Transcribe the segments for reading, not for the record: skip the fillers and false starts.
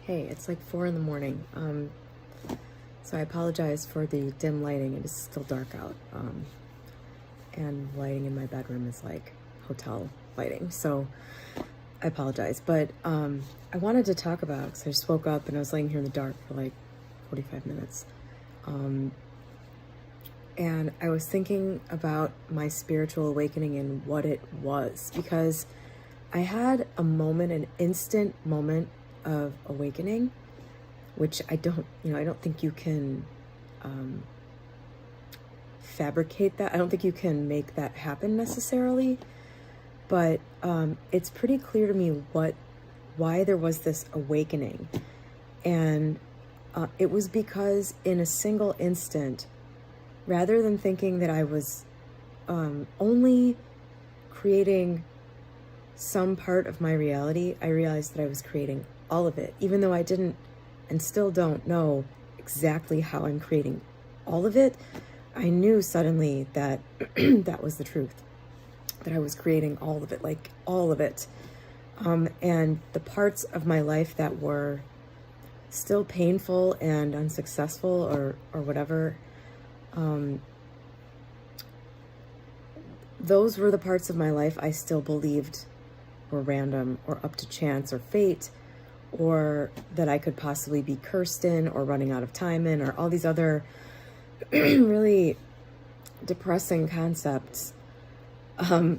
Hey, it's like 4 in the morning. So I apologize for the dim lighting. It is still dark out. And lighting in my bedroom is like hotel lighting. So I apologize. But I wanted to talk about, because I just woke up and I was laying here in the dark for like 45 minutes. And I was thinking about my spiritual awakening and what it was, because I had a moment, an instant moment of awakening, which I don't think you can fabricate that. I don't think you can make that happen necessarily, but it's pretty clear to me why there was this awakening. And it was because in a single instant, rather than thinking that I was only creating some part of my reality, I realized that I was creating all of it, even though I didn't and still don't know exactly how I'm creating all of it. I knew suddenly that that was the truth, that I was creating all of it, like all of it. And the parts of my life that were still painful and unsuccessful or whatever, those were the parts of my life I still believed were random or up to chance or fate, or that I could possibly be cursed in or running out of time in, or all these other really depressing concepts. I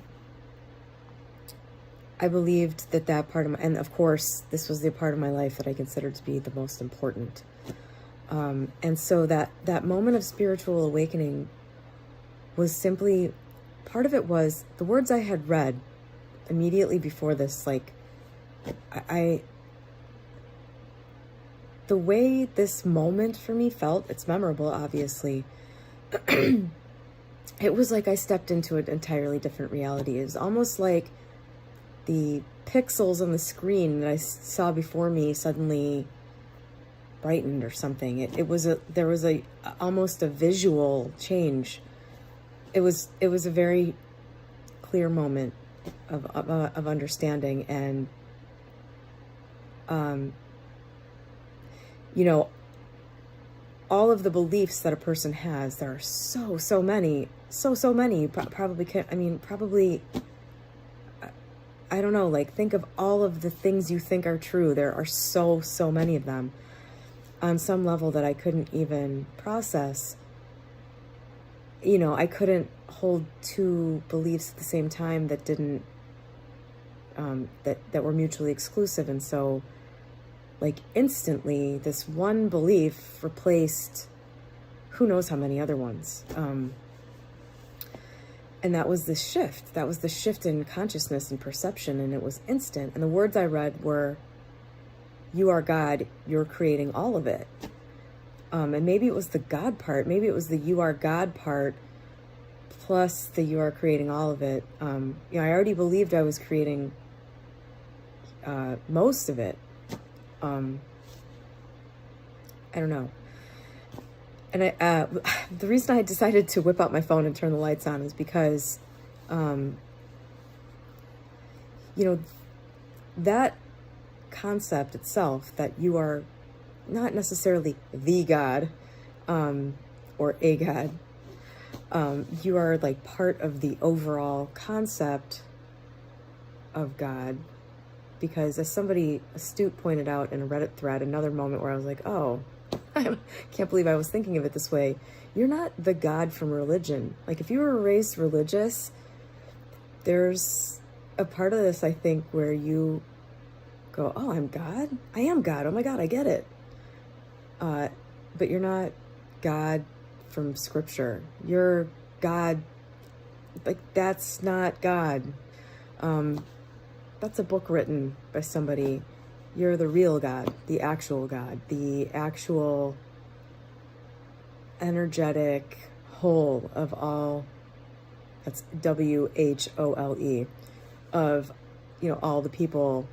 believed that part of my, and of course this was the part of my life that I considered to be the most important. And so that moment of spiritual awakening was simply, part of it was the words I had read immediately before this. Like the way this moment for me felt, it's memorable, obviously. It was like I stepped into an entirely different reality. It was almost like the pixels on the screen that I saw before me suddenly brightened or something. There was almost a visual change. It was a very clear moment of understanding, and all of the beliefs that a person has, there are so many, probably, I don't know, like, think of all of the things you think are true. There are so many of them on some level that I couldn't even process. I couldn't hold two beliefs at the same time that didn't, that were mutually exclusive. And so, like, instantly, this one belief replaced who knows how many other ones. And that was the shift. That was the shift in consciousness and perception, and it was instant. And the words I read were, "You are God, you're creating all of it." And maybe it was the God part. Maybe it was the "you are God" part plus the "you are creating all of it." I already believed I was creating most of it. I don't know. And the reason I decided to whip out my phone and turn the lights on is because, that concept itself, that you are not necessarily the God, or a God, you are like part of the overall concept of God. Because as somebody astute pointed out in a Reddit thread, another moment where I was like, oh, I can't believe I was thinking of it this way. You're not the God from religion. Like, if you were raised religious, there's a part of this, I think, where you go, oh, I'm God? I am God. Oh my God, I get it. But you're not God from scripture. You're God. Like, that's not God. That's a book written by somebody. You're the real God, the actual God, the actual energetic whole of all. That's WHOLE, of, all the people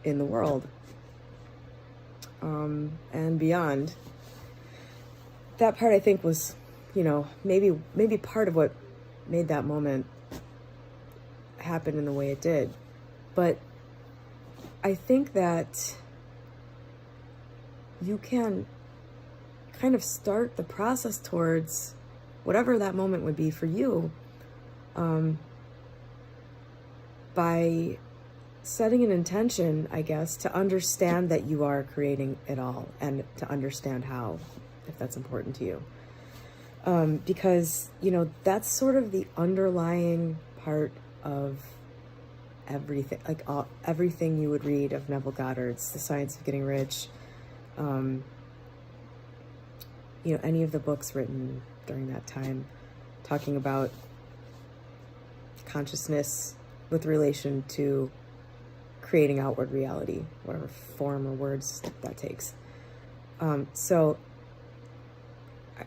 in the world, and beyond. That part, I think, was, maybe part of what made that moment happen in the way it did. But I think that you can kind of start the process towards whatever that moment would be for you, by setting an intention, I guess, to understand that you are creating it all, and to understand how, if that's important to you. Because, you know, that's sort of the underlying part of everything, like everything you would read of Neville Goddard's The Science of Getting Rich, you know, any of the books written during that time talking about consciousness with relation to creating outward reality, whatever form or words that takes. So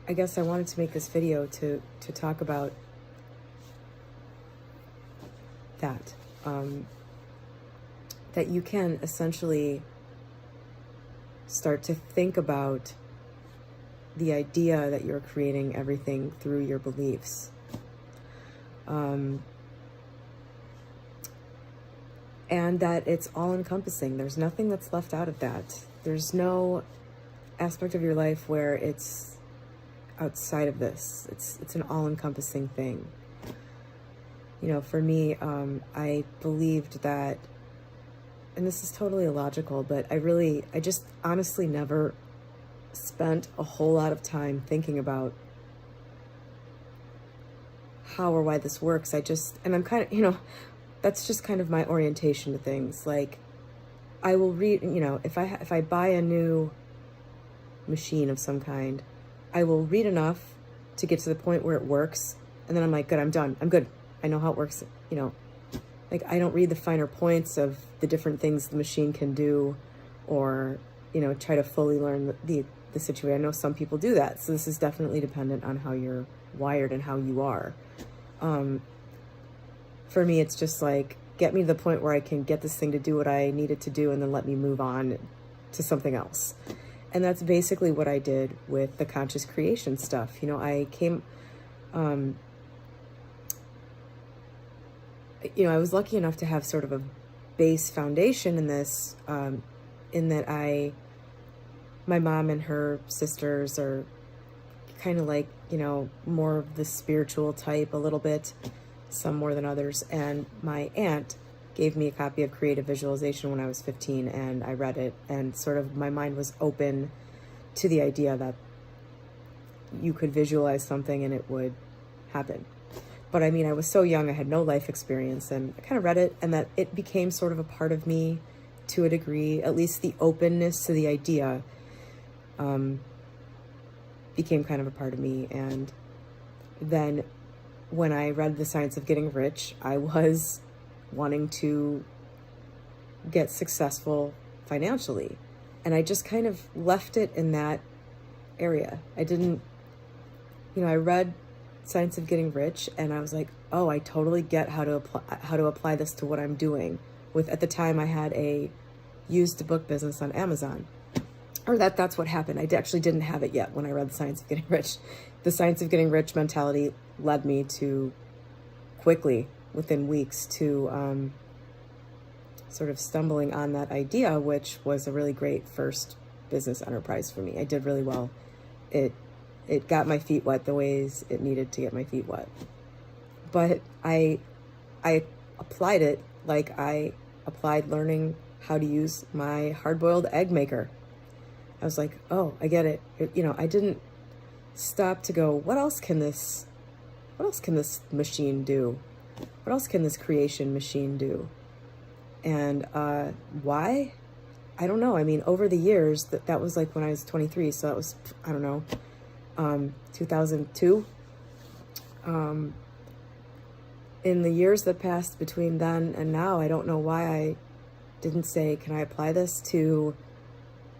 I guess I wanted to make this video to talk about that, that you can essentially start to think about the idea that you're creating everything through your beliefs. And that it's all encompassing. There's nothing that's left out of that. There's no aspect of your life where it's outside of this. It's an all-encompassing thing. You know, for me, I believed that, and this is totally illogical, but I just honestly never spent a whole lot of time thinking about how or why this works. And I'm kind of, you know, that's just kind of my orientation to things. Like, I will read, you know, if I buy a new machine of some kind, I will read enough to get to the point where it works, and then I'm like, good, I'm done. I'm good. I know how it works, you know. Like, I don't read the finer points of the different things the machine can do, or, you know, try to fully learn the situation. I know some people do that, so this is definitely dependent on how you're wired and how you are. For me, it's just like, get me to the point where I can get this thing to do what I need it to do, and then let me move on to something else. And that's basically what I did with the conscious creation stuff. You know, I came, you know, I was lucky enough to have sort of a base foundation in this, in that my mom and her sisters are kind of like, you know, more of the spiritual type a little bit, some more than others. And my aunt gave me a copy of Creative Visualization when I was 15, and I read it, and sort of my mind was open to the idea that you could visualize something and it would happen. But I mean, I was so young, I had no life experience, and I kind of read it, and that it became sort of a part of me to a degree. At least the openness to the idea became kind of a part of me. And then when I read The Science of Getting Rich, I was wanting to get successful financially. And I just kind of left it in that area. I didn't, you know, I read Science of Getting Rich, and I was like, oh, I totally get how to apply this to what I'm doing. At the time, I had a used book business on Amazon. Or that's what happened. I actually didn't have it yet when I read The Science of Getting Rich. The Science of Getting Rich mentality led me to quickly, within weeks, to sort of stumbling on that idea, which was a really great first business enterprise for me. I did really well. It got my feet wet the ways it needed to get my feet wet. But I applied it like I applied learning how to use my hard-boiled egg maker. I was like, oh, I get it. You know, I didn't stop to go, what else can this machine do? What else can this creation machine do? And why? I don't know. I mean, over the years, that was like when I was 23, so that was, I don't know, 2002. In the years that passed between then and now, I don't know why I didn't say, can I apply this to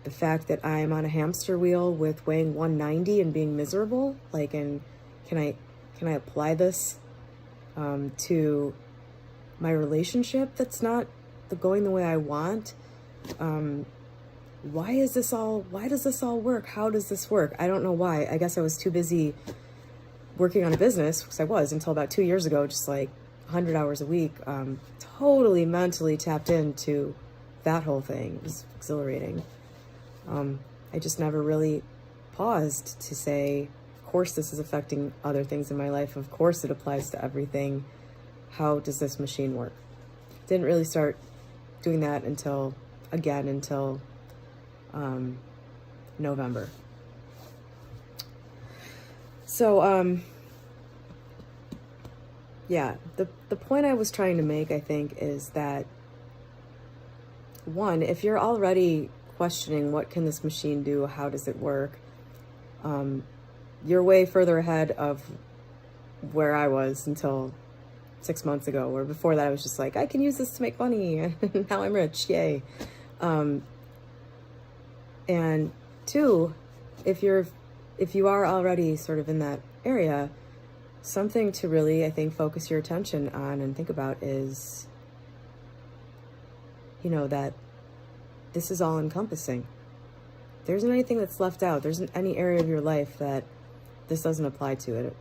the fact that I'm on a hamster wheel with weighing 190 and being miserable? Like, and can I apply this to my relationship that's not going the way I want? Why does this all work? How does this work? I don't know why. I guess I was too busy working on a business, because I was until about 2 years ago, just like 100 hours a week, totally mentally tapped into that whole thing. It was exhilarating. I just never really paused to say, of course this is affecting other things in my life. Of course it applies to everything. How does this machine work? Didn't really start doing that until November. So, yeah, the point I was trying to make, I think, is that, one, if you're already questioning what can this machine do, how does it work, you're way further ahead of where I was until 6 months ago, where before that I was just like, I can use this to make money. Now I'm rich, yay. And two, if you are already sort of in that area, something to really, I think, focus your attention on and think about is, that this is all encompassing. There isn't anything that's left out. There isn't any area of your life that this doesn't apply to it.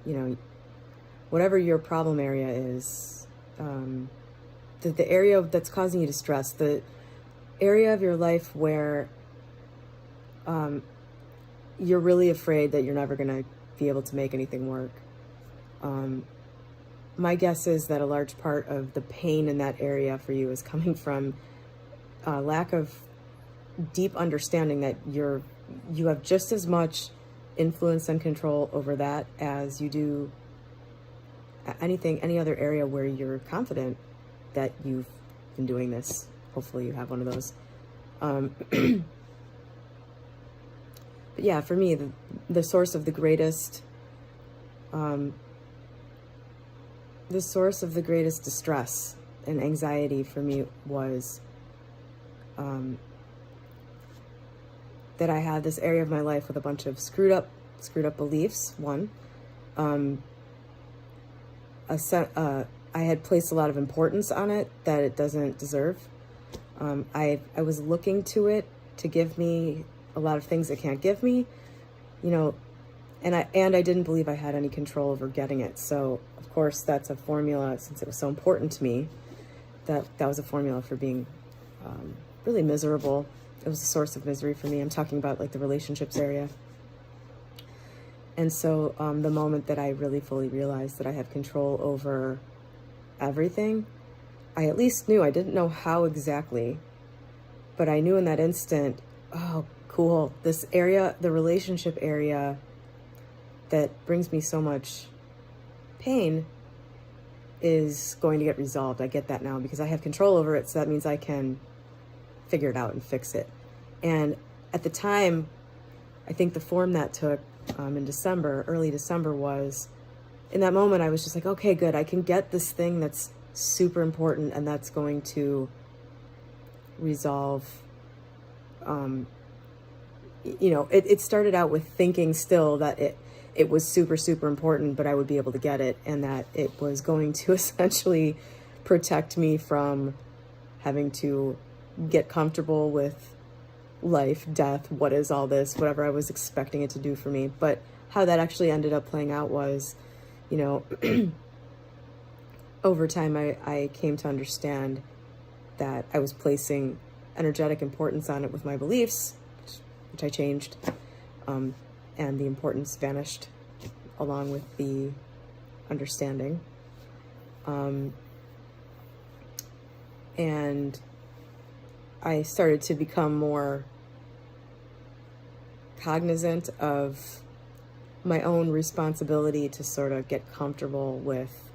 Whatever your problem area is, the area that's causing you distress, the area of your life where you're really afraid that you're never going to be able to make anything work. My guess is that a large part of the pain in that area for you is coming from lack of deep understanding that you have just as much influence and control over that as you do any other area where you're confident that you've been doing this. Hopefully you have one of those. But yeah, for me, the source of the greatest distress and anxiety for me was that I had this area of my life with a bunch of screwed up beliefs. One, I had placed a lot of importance on it that it doesn't deserve. I was looking to it to give me a lot of things it can't give me, and I didn't believe I had any control over getting it. So of course that's a formula, since it was so important to me, that was a formula for being really miserable. It was a source of misery for me. I'm talking about like the relationships area. And so the moment that I really fully realized that I had control over everything, I at least knew. I didn't know how exactly, but I knew in that instant, oh, cool, this area, the relationship area that brings me so much pain, is going to get resolved. I get that now because I have control over it, so that means I can figure it out and fix it. And at the time, I think the form that took in December, early December, was, in that moment I was just like, okay, good, I can get this thing that's super important and that's going to resolve. It started out with thinking still that it was super, super important, but I would be able to get it, and that it was going to essentially protect me from having to get comfortable with life, death, what is all this, whatever I was expecting it to do for me. But how that actually ended up playing out was, over time I came to understand that I was placing energetic importance on it with my beliefs, which I changed, and the importance vanished along with the understanding. And I started to become more cognizant of my own responsibility to sort of get comfortable with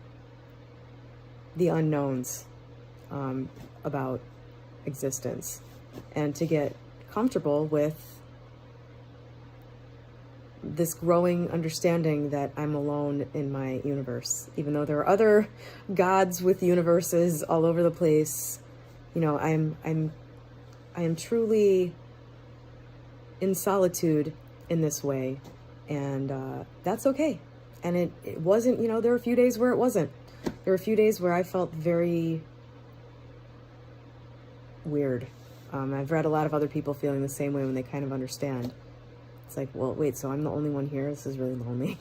the unknowns about existence, and to get comfortable with this growing understanding that I'm alone in my universe. Even though there are other gods with universes all over the place, I am truly in solitude in this way, and that's okay. And it wasn't, there were a few days where it wasn't. There were a few days where I felt very weird. I've read a lot of other people feeling the same way when they kind of understand. It's like, well, wait, so I'm the only one here? This is really lonely.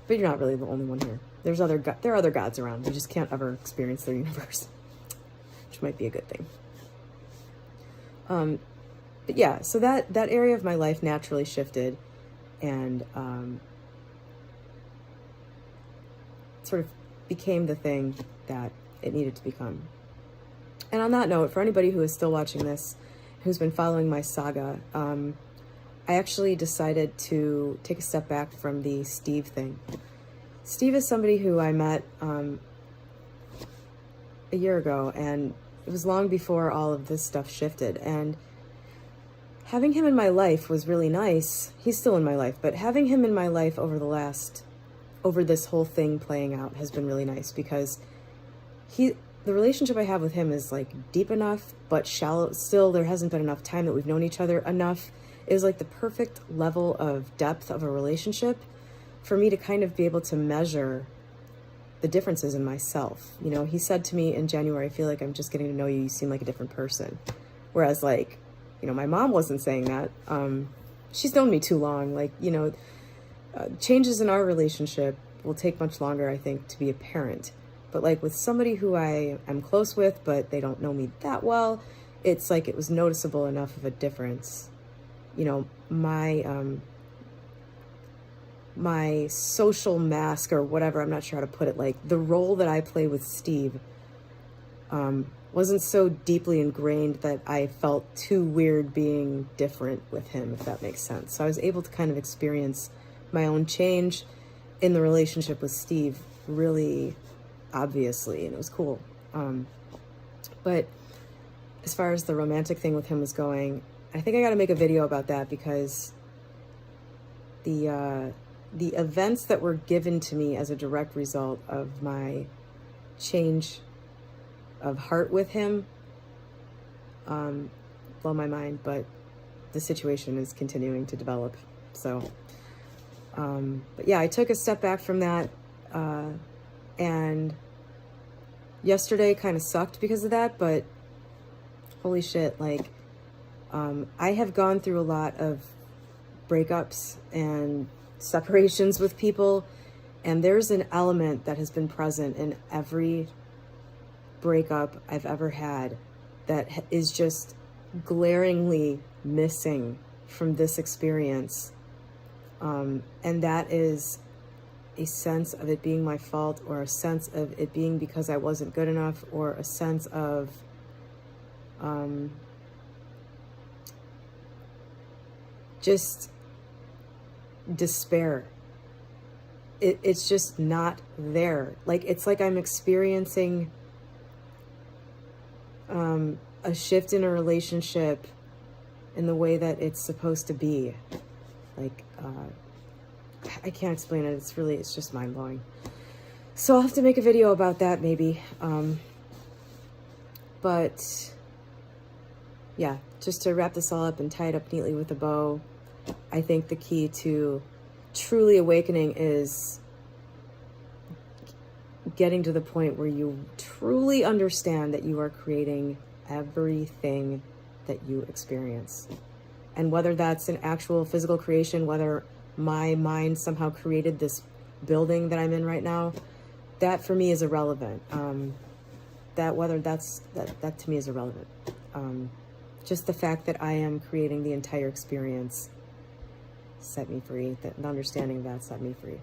But you're not really the only one here. There are other gods around. You just can't ever experience their universe, which might be a good thing. but yeah, so that area of my life naturally shifted, and sort of became the thing that it needed to become. And on that note, for anybody who is still watching this, who's been following my saga, I actually decided to take a step back from the Steve thing. Steve is somebody who I met a year ago, and it was long before all of this stuff shifted. And having him in my life was really nice. He's still in my life, but having him in my life over this whole thing playing out has been really nice, because the relationship I have with him is like deep enough, but shallow. Still, there hasn't been enough time that we've known each other enough. It was like the perfect level of depth of a relationship for me to kind of be able to measure the differences in myself. You know, he said to me in January, I feel like I'm just getting to know you. You seem like a different person. Whereas, like, you know, my mom wasn't saying that. She's known me too long. Like, you know, changes in our relationship will take much longer, I think, to be apparent. But like with somebody who I am close with, but they don't know me that well, it's like it was noticeable enough of a difference. You know, my social mask or whatever, I'm not sure how to put it, like the role that I play with Steve wasn't so deeply ingrained that I felt too weird being different with him, if that makes sense. So I was able to kind of experience my own change in the relationship with Steve really obviously, and it was cool. But as far as the romantic thing with him was going, I think I got to make a video about that, because the events that were given to me as a direct result of my change of heart with him blow my mind, but the situation is continuing to develop. So, but yeah, I took a step back from that, and yesterday kind of sucked because of that, but holy shit, like, I have gone through a lot of breakups and separations with people, and there's an element that has been present in every breakup I've ever had that is just glaringly missing from this experience, and that is a sense of it being my fault, or a sense of it being because I wasn't good enough, or a sense of just despair. It's just not there. Like, it's like I'm experiencing a shift in a relationship in the way that it's supposed to be. Like, I can't explain it. It's just mind-blowing. So I'll have to make a video about that maybe. But yeah, just to wrap this all up and tie it up neatly with a bow, I think the key to truly awakening is getting to the point where you truly understand that you are creating everything that you experience. And whether that's an actual physical creation, whether my mind somehow created this building that I'm in right now, that for me is irrelevant. That to me is irrelevant. Just the fact that I am creating the entire experience set me free. That the understanding of that set me free.